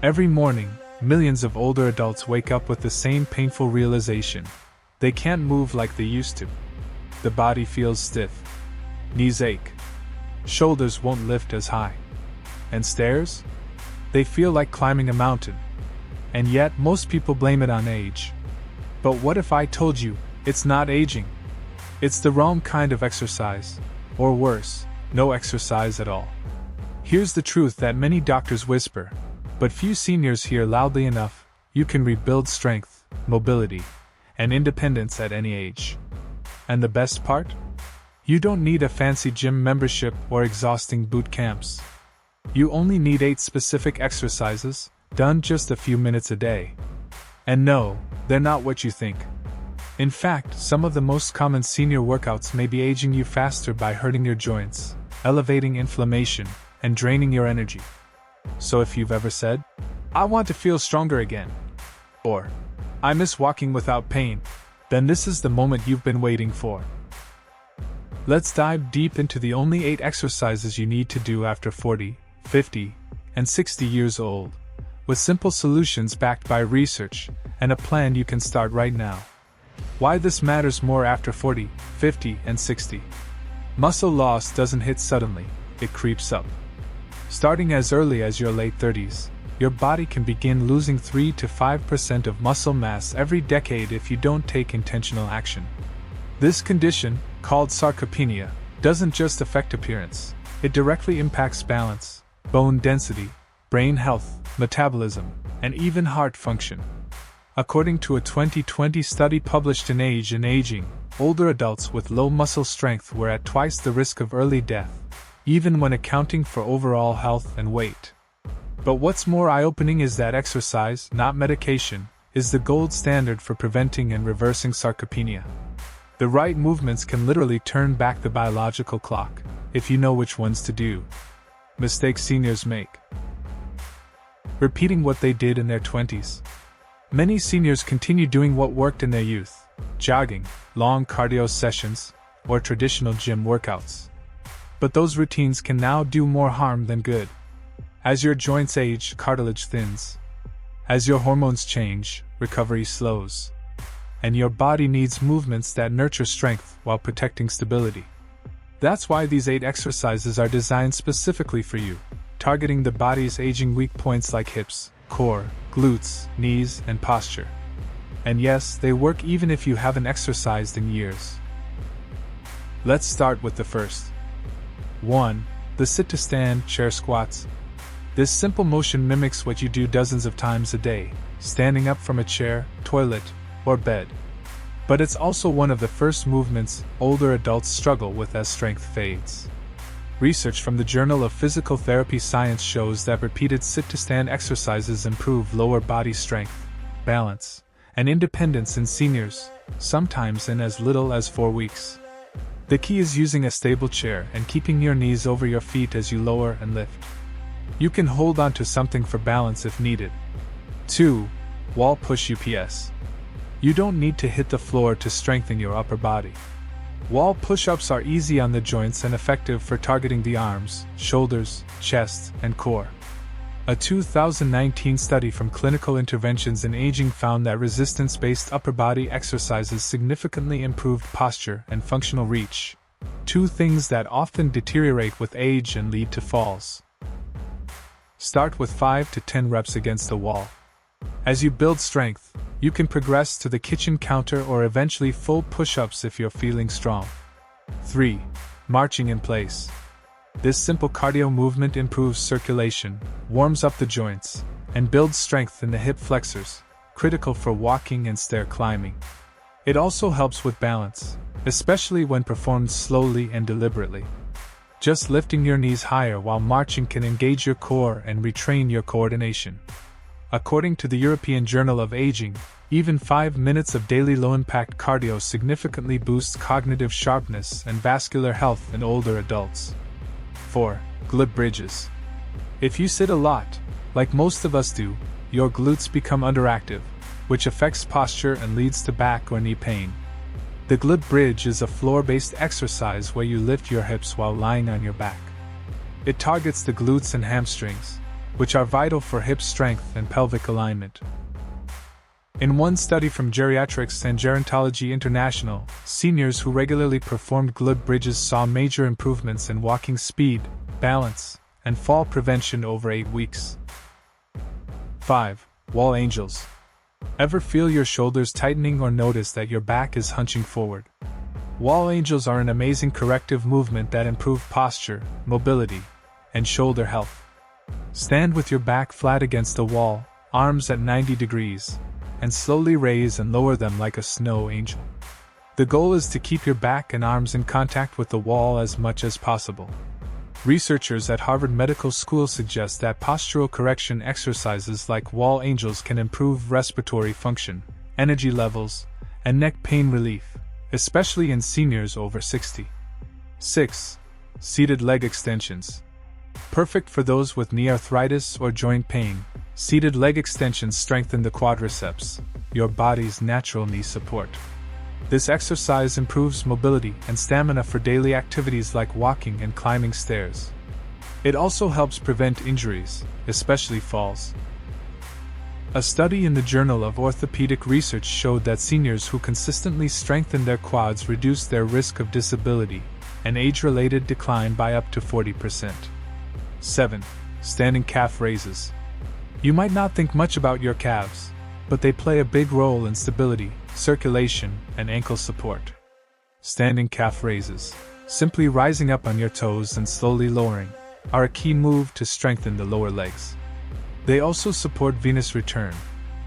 Every morning, millions of older adults wake up with the same painful realization. They can't move like they used to. The body feels stiff. Knees ache. Shoulders won't lift as high. And stairs? They feel like climbing a mountain. And yet, most people blame it on age. But what if I told you, it's not aging? It's the wrong kind of exercise. Or worse, no exercise at all. Here's the truth that many doctors whisper, but few seniors hear loudly enough: you can rebuild strength, mobility, and independence at any age. And the best part? You don't need a fancy gym membership or exhausting boot camps. You only need 8 specific exercises, done just a few minutes a day. And no, they're not what you think. In fact, some of the most common senior workouts may be aging you faster by hurting your joints, elevating inflammation, and draining your energy. So if you've ever said, "I want to feel stronger again," or "I miss walking without pain," then this is the moment you've been waiting for. Let's dive deep into the only 8 exercises you need to do after 40, 50, and 60 years old, with simple solutions backed by research and a plan you can start right now. Why this matters more after 40, 50, and 60. Muscle loss doesn't hit suddenly, it creeps up. Starting as early as your late 30s, your body can begin losing 3 to 5% of muscle mass every decade if you don't take intentional action. This condition, called sarcopenia, doesn't just affect appearance, it directly impacts balance, bone density, brain health, metabolism, and even heart function. According to a 2020 study published in Age and Aging, older adults with low muscle strength were at twice the risk of early death, even when accounting for overall health and weight. But what's more eye-opening is that exercise, not medication, is the gold standard for preventing and reversing sarcopenia. The right movements can literally turn back the biological clock, if you know which ones to do. Mistakes seniors make: repeating what they did in their 20s. Many seniors continue doing what worked in their youth: jogging, long cardio sessions, or traditional gym workouts. But those routines can now do more harm than good. As your joints age, cartilage thins. As your hormones change, recovery slows. And your body needs movements that nurture strength while protecting stability. That's why these 8 exercises are designed specifically for you, targeting the body's aging weak points like hips, core, glutes, knees, and posture. And yes, they work even if you haven't exercised in years. Let's start with the first. 1. The sit-to-stand chair squats. This simple motion mimics what you do dozens of times a day, standing up from a chair, toilet, or bed. But it's also one of the first movements older adults struggle with as strength fades. Research from the Journal of Physical Therapy Science shows that repeated sit-to-stand exercises improve lower body strength, balance, and independence in seniors, sometimes in as little as 4 weeks. The key is using a stable chair and keeping your knees over your feet as you lower and lift. You can hold onto something for balance if needed. 2. Wall push UPS. You don't need to hit the floor to strengthen your upper body. Wall push-ups are easy on the joints and effective for targeting the arms, shoulders, chest, and core. A 2019 study from Clinical Interventions in Aging found that resistance-based upper body exercises significantly improved posture and functional reach, 2 things that often deteriorate with age and lead to falls. Start with 5 to 10 reps against a wall. As you build strength, you can progress to the kitchen counter or eventually full push-ups if you're feeling strong. 3. Marching in place. This simple cardio movement improves circulation, warms up the joints, and builds strength in the hip flexors, critical for walking and stair climbing. It also helps with balance, especially when performed slowly and deliberately. Just lifting your knees higher while marching can engage your core and retrain your coordination. According to the European Journal of Aging, even 5 minutes of daily low-impact cardio significantly boosts cognitive sharpness and vascular health in older adults. 4. Glute bridges. If you sit a lot, like most of us do, your glutes become underactive, which affects posture and leads to back or knee pain. The glute bridge is a floor-based exercise where you lift your hips while lying on your back. It targets the glutes and hamstrings, which are vital for hip strength and pelvic alignment. In one study from Geriatrics and Gerontology International, seniors who regularly performed glute bridges saw major improvements in walking speed, balance, and fall prevention over 8 weeks. 5. Wall angels. Ever feel your shoulders tightening or notice that your back is hunching forward? Wall angels are an amazing corrective movement that improve posture, mobility, and shoulder health. Stand with your back flat against a wall, arms at 90 degrees, and slowly raise and lower them like a snow angel. The goal is to keep your back and arms in contact with the wall as much as possible. Researchers at Harvard Medical School suggest that postural correction exercises like wall angels can improve respiratory function, energy levels, and neck pain relief, especially in seniors over 60. 6. Seated leg extensions. Perfect for those with knee arthritis or joint pain, seated leg extensions strengthen the quadriceps, your body's natural knee support. This exercise improves mobility and stamina for daily activities like walking and climbing stairs. It also helps prevent injuries, especially falls. A study in the Journal of Orthopedic Research showed that seniors who consistently strengthen their quads reduce their risk of disability and age-related decline by up to 40%. 7. Standing calf raises. You might not think much about your calves, but they play a big role in stability, circulation, and ankle support. Standing calf raises, simply rising up on your toes and slowly lowering, are a key move to strengthen the lower legs. They also support venous return,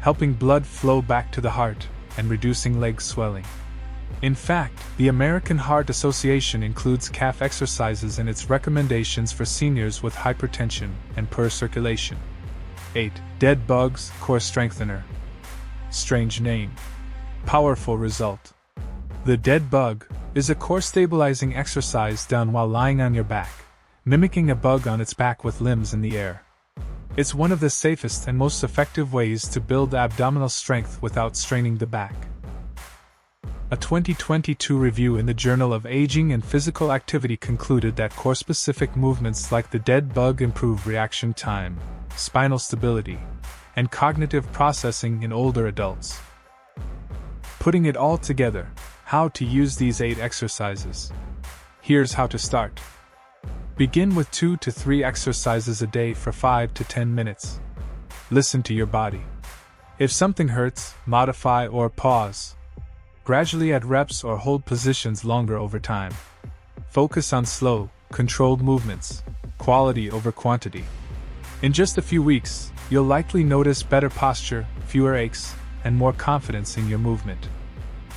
helping blood flow back to the heart and reducing leg swelling. In fact, the American Heart Association includes calf exercises in its recommendations for seniors with hypertension and poor circulation. 8. Dead bugs core strengthener. Strange name. Powerful result. The dead bug is a core stabilizing exercise done while lying on your back, mimicking a bug on its back with limbs in the air. It's one of the safest and most effective ways to build abdominal strength without straining the back. A 2022 review in the Journal of Aging and Physical Activity concluded that core-specific movements like the dead bug improve reaction time, spinal stability, and cognitive processing in older adults. Putting it all together, how to use these 8 exercises. Here's how to start. Begin with 2 to 3 exercises a day for 5 to 10 minutes. Listen to your body. If something hurts, modify or pause. Gradually add reps or hold positions longer over time. Focus on slow, controlled movements, quality over quantity. In just a few weeks, you'll likely notice better posture, fewer aches, and more confidence in your movement.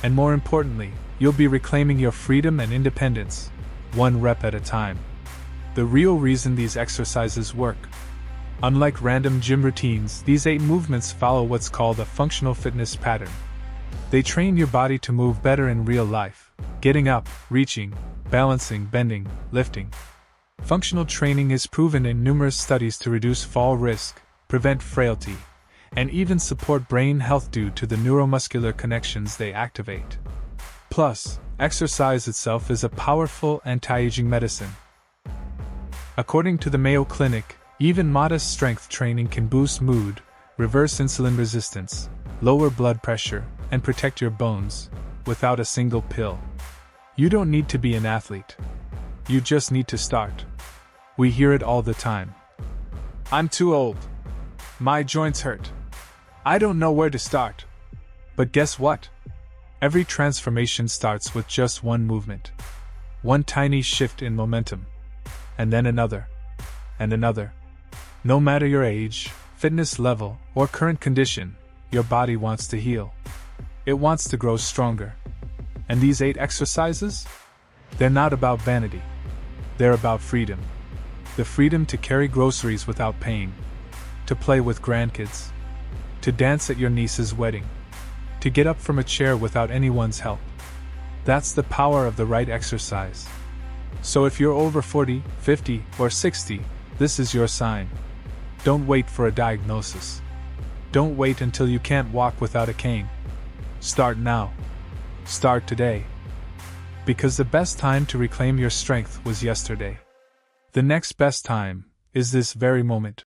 And more importantly, you'll be reclaiming your freedom and independence, 1 rep at a time. The real reason these exercises work. Unlike random gym routines, these 8 movements follow what's called a functional fitness pattern. They train your body to move better in real life, getting up, reaching, balancing, bending, lifting. Functional training is proven in numerous studies to reduce fall risk, prevent frailty, and even support brain health due to the neuromuscular connections they activate. Plus, exercise itself is a powerful anti-aging medicine. According to the Mayo Clinic, even modest strength training can boost mood, reverse insulin resistance, lower blood pressure, and protect your bones, without a single pill. You don't need to be an athlete. You just need to start. We hear it all the time. I'm too old. My joints hurt. I don't know where to start. But guess what? Every transformation starts with just one movement. One tiny shift in momentum. And then another. And another. No matter your age, fitness level, or current condition, your body wants to heal. It wants to grow stronger. And these 8 exercises? They're not about vanity. They're about freedom. The freedom to carry groceries without pain. To play with grandkids. To dance at your niece's wedding. To get up from a chair without anyone's help. That's the power of the right exercise. So if you're over 40, 50, or 60, this is your sign. Don't wait for a diagnosis. Don't wait until you can't walk without a cane. Start now. Start today. Because the best time to reclaim your strength was yesterday. The next best time is this very moment.